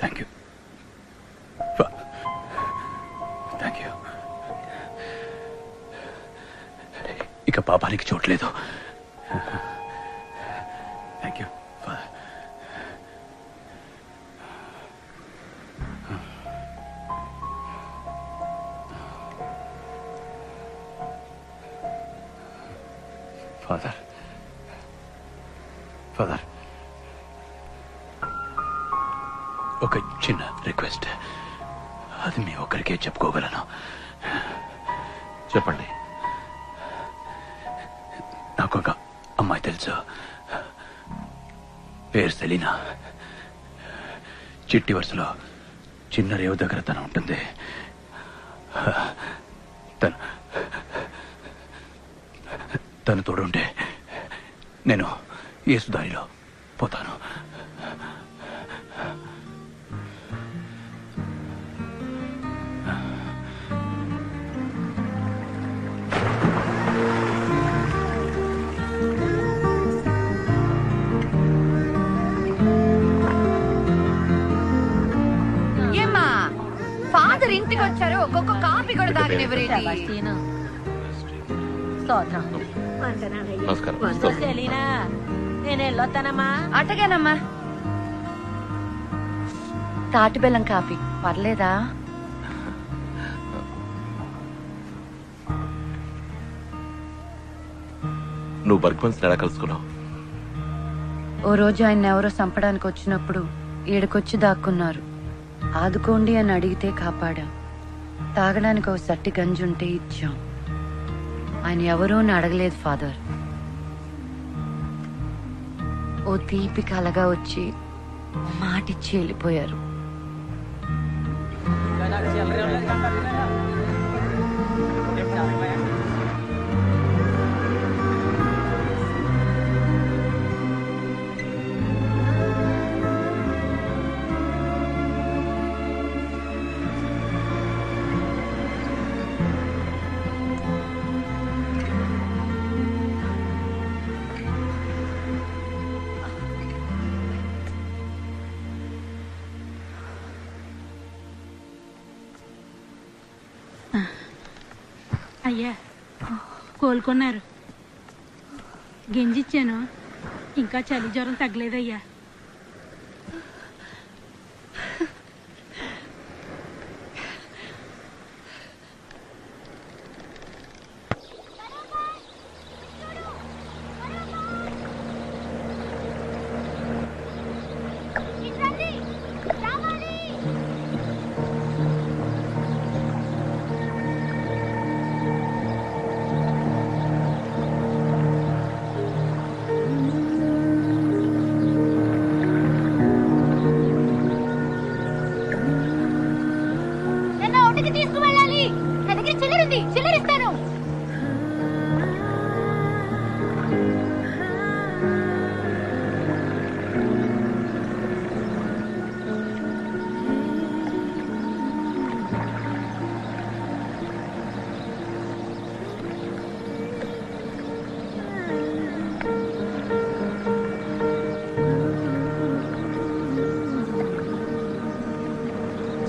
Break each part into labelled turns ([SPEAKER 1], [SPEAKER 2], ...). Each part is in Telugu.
[SPEAKER 1] Thank you thank you. ఇక పాపానికి చోట్లేదు. Thank you father. ఫాదర్, ఒక చిన్న రిక్వెస్ట్. అది మీ ఒక్కరికే చెప్పుకోగలను.
[SPEAKER 2] చెప్పండి.
[SPEAKER 1] నాకు ఒక అమ్మాయి తెలుసు, పేరు సెలీనా. చిట్టి వరుసలో చిన్న రేవు దగ్గర తను ఉంటుంది. తను తోడుంటే నేను యేసుదారిలో పోతాను.
[SPEAKER 3] ఏమ్మా, ఫాదర్ ఇంటికి వచ్చారు, ఒక్కొక్క కాపీ కూడా తాగనివ్వరేంటి?
[SPEAKER 2] నమస్కారం.
[SPEAKER 3] నేను వెళ్ళొస్తానమ్మా. అటగానమ్మా. తాటి బెల్లం కాపీ పర్లేదా?
[SPEAKER 2] నువ్వు బర్గ్మన్స్ ఎలా కలుసుకున్నావు?
[SPEAKER 3] ఓ రోజు ఆయన ఎవరో చంపడానికి వచ్చినప్పుడు ఈడకొచ్చి దాక్కున్నారు. ఆదుకోండి అని అడిగితే కాపాడాం. తాగడానికి ఓ సట్టి గంజుంటే ఇచ్చాం. ఆయన ఎవరూ అని అడగలేదు ఫాదర్. ఓ తీపి కలగా వచ్చి మాటిచ్చి వెళ్ళిపోయారు.
[SPEAKER 4] అయ్యా, కోలుకున్నారు. గింజిచ్చాను, ఇంకా చలి జ్వరం తగ్గలేదయ్యా.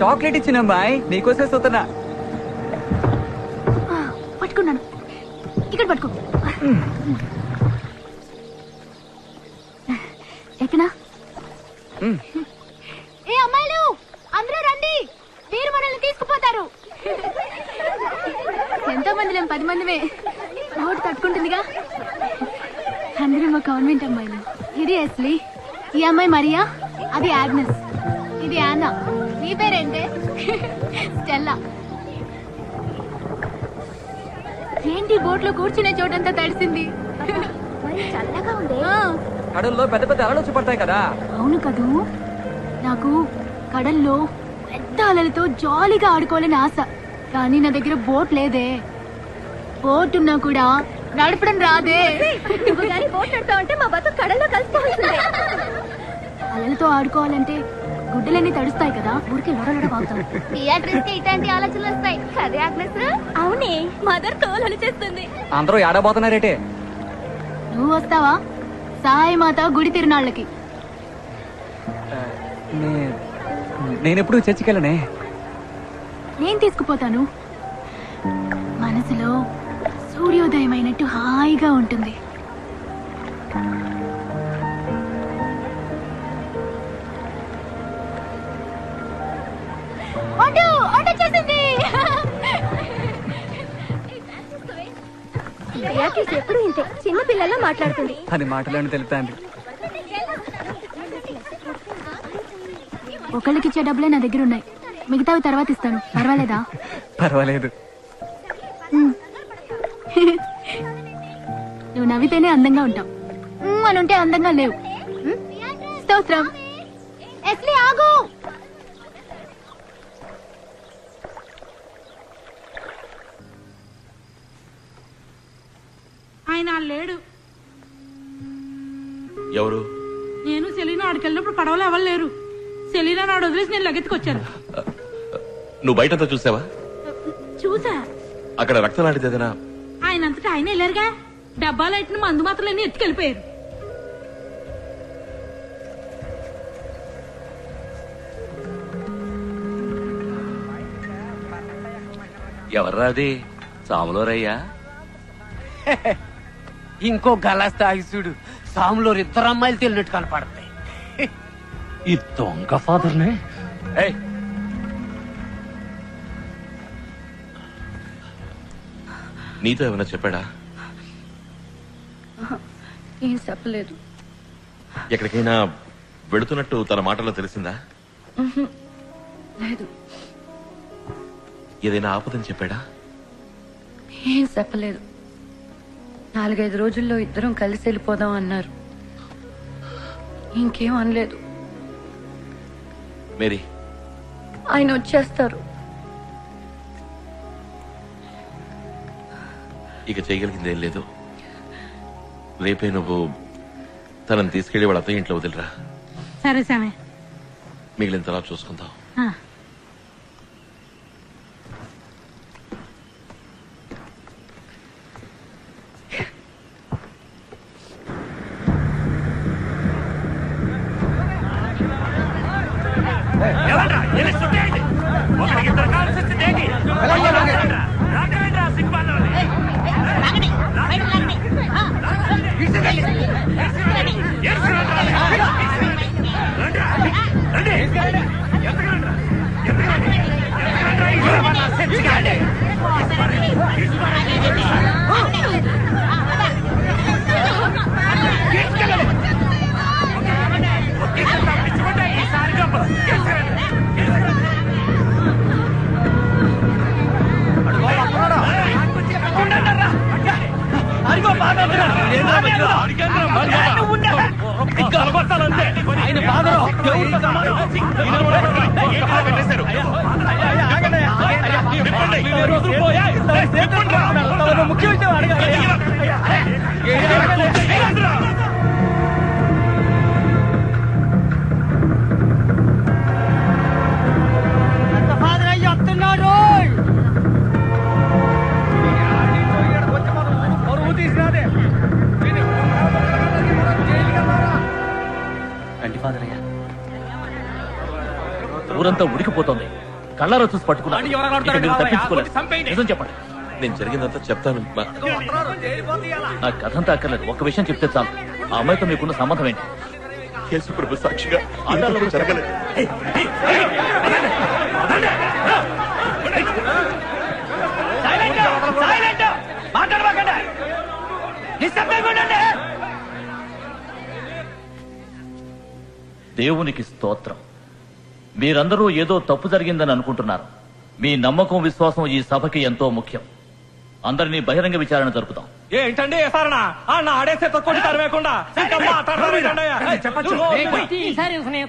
[SPEAKER 5] చాక్లెట్ ఇచ్చిన అమ్మాయి నీకోసే సోతనా.
[SPEAKER 4] పట్టుకున్నాను, ఇక్కడ పట్టుకో. ఎక్కనా? ఏ అమ్మాయిలు అందరూ రండి, వీరు మనల్ని తీసుకుపోతారు. ఎంతో మంది లేం, 10 మందిమే. రోడ్డు తట్టుకుంటుందిగా. అందరూ మా కాన్వెంట్ అమ్మాయిలు. ఇది ఎస్లీ, ఈ అమ్మాయి మరియా, అది ఆగ్నెస్, ఇది యానా. నీ పేరేంటే? స్టెల్లా. ఏంటి బోట్లో కూర్చునే చోటంతా తడిసింది. చల్లగా ఉంది.
[SPEAKER 5] కడల్లో పెద్ద పెద్ద అలలు వచ్చి పడతాయి కదా.
[SPEAKER 4] అవును కదూ. నాకు కడల్లో పెద్ద అలలతో జాలీగా ఆడుకోవాలని ఆశ. కానీ నా దగ్గర బోట్ లేదే. బోట్ ఉన్నా కూడా నడపడం రాదే. బోట్ నడతావంటే మా బతుకు కడల్లో కలిసిపోతుంది. అలలతో ఆడుకోవాలంటే గుడ్డలన్నీ తడుస్తాయి కదా. ఊరికే లొడలొడ బాగుతాం. థియేటర్స్ కి ఇట్లాంటి ఆలోచనలు వస్తాయి. అదే ఆగ్నెస్. అవునే.
[SPEAKER 6] మమ్మీ మదర్ తోలు చేస్తుంది.
[SPEAKER 5] అందరూ ఏడబోతున్నారేటే?
[SPEAKER 4] నువ్వు వస్తావా సాయి మాత గుడి తిరునాళ్ళకి?
[SPEAKER 5] నేనెప్పుడు చర్చికి వెళ్ళనే.
[SPEAKER 4] నేను తీసుకుపోతాను. మనసులో సూర్యోదయం అయినట్టు హాయిగా ఉంటుంది.
[SPEAKER 6] ఎప్పుడు ఇంతే చిన్న పిల్లల్లో మాట్లాడుతుంది.
[SPEAKER 5] అది మాటలను తెలుపుతాంది.
[SPEAKER 4] ఒకళ్ళకిచ్చే డబ్బులే నా దగ్గర ఉన్నాయి, మిగతావి తర్వాత ఇస్తాను. పర్వాలేదా?
[SPEAKER 5] పర్వాలేదు.
[SPEAKER 4] నువ్వు నవ్వితేనే అందంగా ఉంటావు, అని ఉంటే అందంగా లేవు. స్తోత్రం. ఎస్లీ ఆగు.
[SPEAKER 7] ఆయన లేడు.
[SPEAKER 2] ఎవరు?
[SPEAKER 7] నేను సెలీనా ఆడికి వెళ్ళినప్పుడు పడవలో ఎవరు లేరు. సెలీనా నాడు వదిలేసి నేను లగెత్తుకొచ్చాను.
[SPEAKER 2] నువ్వు బయటంతా చూసావా?
[SPEAKER 7] చూసా.
[SPEAKER 2] అక్కడ రక్తం లాంటిది ఏదైనా?
[SPEAKER 7] ఆయన అంతటా ఆయన వెళ్ళారుగా. డబ్బాలు ఎట్టిన మందు మాత్రలన్నీ ఎత్తుకెళ్ళిపోయారు.
[SPEAKER 2] ఎవర్రా అది? సాములోరయ్యా?
[SPEAKER 8] ఇంకో గలస్తాయి చూడు, సాములో ఇద్దరు అమ్మాయిలు తెలినట్టు కనపడతాయి.
[SPEAKER 1] ఈ దొంగ ఫాదర్నే.
[SPEAKER 2] ఏయ్, నీతో ఏమైనా చెప్పాడా?
[SPEAKER 3] ఏం చెప్పలేదు.
[SPEAKER 2] ఎక్కడికైనా వెళుతున్నట్టు తన మాటల్లో తెలిసిందా?
[SPEAKER 3] లేదు.
[SPEAKER 2] ఏదైనా ఆపదని చెప్పాడా?
[SPEAKER 3] ఏం చెప్పలేదు. 4-5 రోజుల్లో ఇద్దరం కలిసి వెళ్ళిపోదాం అన్నారు. ఇంకేం అనలేదు.
[SPEAKER 2] మేరీ,
[SPEAKER 3] ఆయన వచ్చేస్తారు.
[SPEAKER 2] ఇక చేయగలిగింది ఏం లేదు. రేపే నువ్వు తనని తీసుకెళ్లి వాళ్ళ అత్తయ్య ఇంట్లో వదిలిరా.
[SPEAKER 7] సరే సామే.
[SPEAKER 2] మిగిలిన తర్వాత చూసుకుందాం.
[SPEAKER 1] ఊరంతా ఉడికిపోతోంది. కళ్ళారా చూసి పట్టుకున్నా. నిజం చెప్పండి.
[SPEAKER 2] నేను జరిగిందంతా చెప్తాను.
[SPEAKER 1] నా కథంతా అక్కర్లేదు. ఒక్క విషయం చెప్తే చాలు. ఆ అమ్మాయితో మీకున్న సంబంధం ఏంటి?
[SPEAKER 2] యేసు ప్రభు సాక్షిగా ఆధారాలు జరగలేదు.
[SPEAKER 1] దేవునికి స్తోత్రం. మీరందరూ ఏదో తప్పు జరిగిందని అనుకుంటున్నారు. మీ నమ్మకం, విశ్వాసం ఈ సభకి ఎంతో ముఖ్యం. అందరినీ బహిరంగ విచారణ జరుపుతాం.
[SPEAKER 5] ఏంటండి సారణ ఆడేసే తక్కువ తరవేకుండా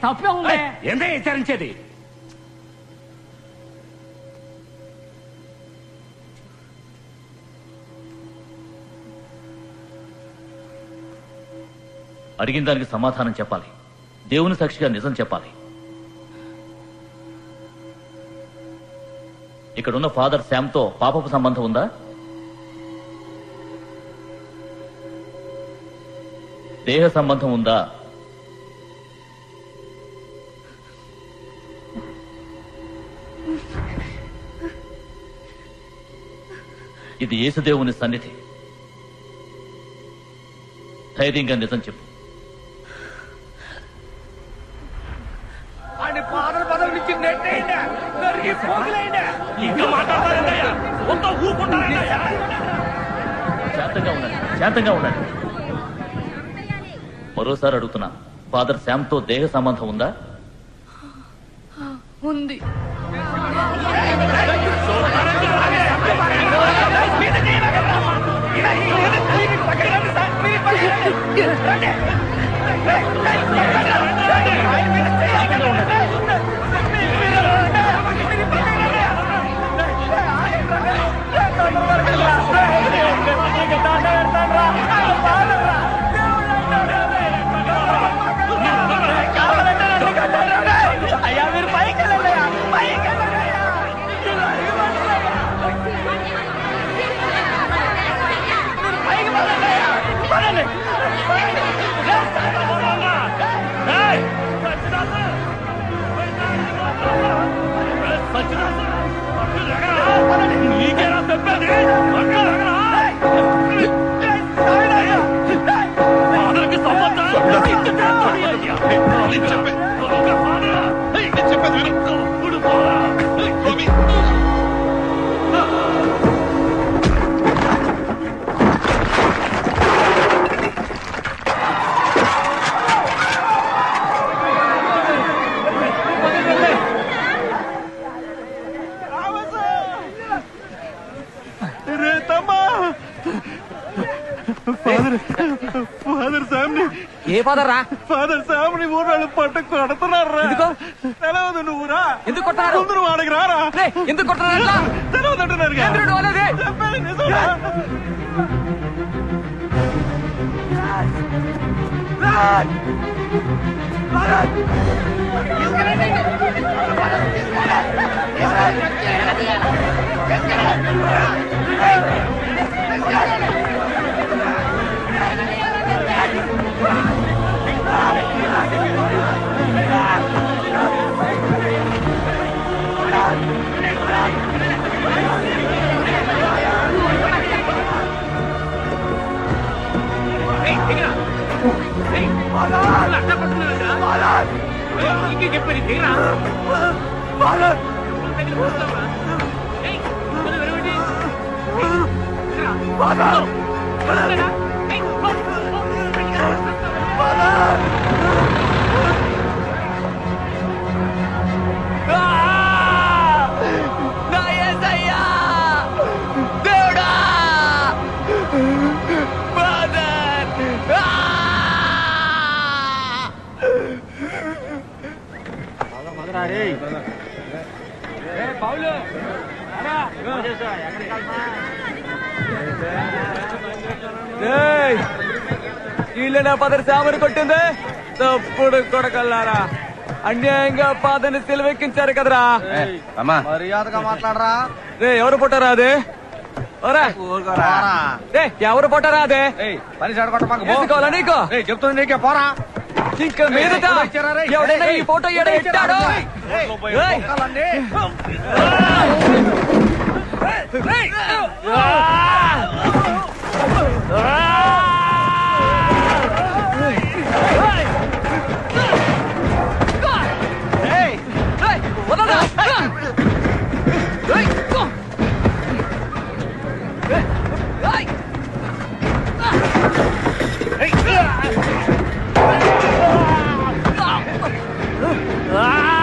[SPEAKER 8] తప్పే ఉంది.
[SPEAKER 5] ఏంటే విచారించేది?
[SPEAKER 1] అడిగిన దానికి సమాధానం చెప్పాలి. దేవుని సాక్షిగా నిజం చెప్పాలి. ఇక ఇక్కడున్న ఫాదర్ శామ్తో పాపపు సంబంధం ఉందా? దేహ సంబంధం ఉందా? ఇది యేసుదేవుని సన్నిధి. ధైర్యంగా నిజం చెప్పు. శాంతంగా ఉండండి. మరోసారి అడుగుతున్నా, ఫాదర్ శామ్తో దేహ సంబంధం ఉందా?
[SPEAKER 3] ఉంది.
[SPEAKER 5] ఏ ఫాదర్ రా?
[SPEAKER 9] ఫాదర్ సామ్ని ఊరాళ్ళు పట్టుకు కొడుతున్నారు. తెలవదు నువ్వురా?
[SPEAKER 5] ఎందుకు కొట్టారు?
[SPEAKER 9] ముందు వాడికి రారా?
[SPEAKER 5] ఎందుకు కొట్టారు?
[SPEAKER 9] తెలవదు అంటున్నారు.
[SPEAKER 5] వీళ్ళేనా ఫాదర్ శామని కొట్టింది? తప్పుడు కొడకల్లారా, అన్యాయంగా ఫాదర్ని సెలవెక్కించారు కదరా.
[SPEAKER 9] మర్యాదగా మాట్లాడరా.
[SPEAKER 5] ఎవరు పుట్టారా అదే? ఎవరు పుట్టారా అదే?
[SPEAKER 9] పని
[SPEAKER 5] తీసుకోవాలా నీకు?
[SPEAKER 9] చెప్తుంది నీకే పోరా.
[SPEAKER 5] ఇంకా మీదట ఎవడైనా ఈ ఫోటో ఎట్టాడో Ah!